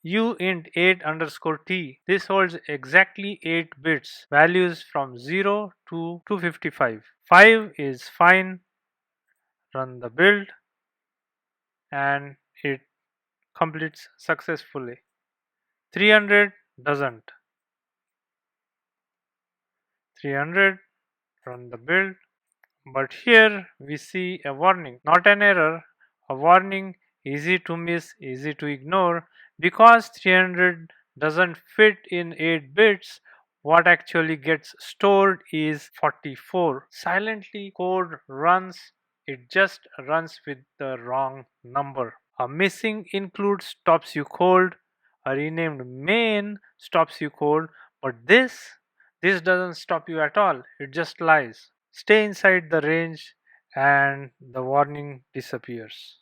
uint 8 underscore t. This holds exactly 8 bits, values from 0 to 255. 5 is fine, run the build, and it completes successfully. 300 doesn't. 300, run the build. But here we see a warning, not an error, a warning, easy to miss, easy to ignore. Because 300 doesn't fit in 8 bits, what actually gets stored is 44. Silently code runs, it just runs with the wrong number. A missing include stops you cold, a renamed main stops you cold, but this doesn't stop you at all, it just lies. Stay inside the range and the warning disappears.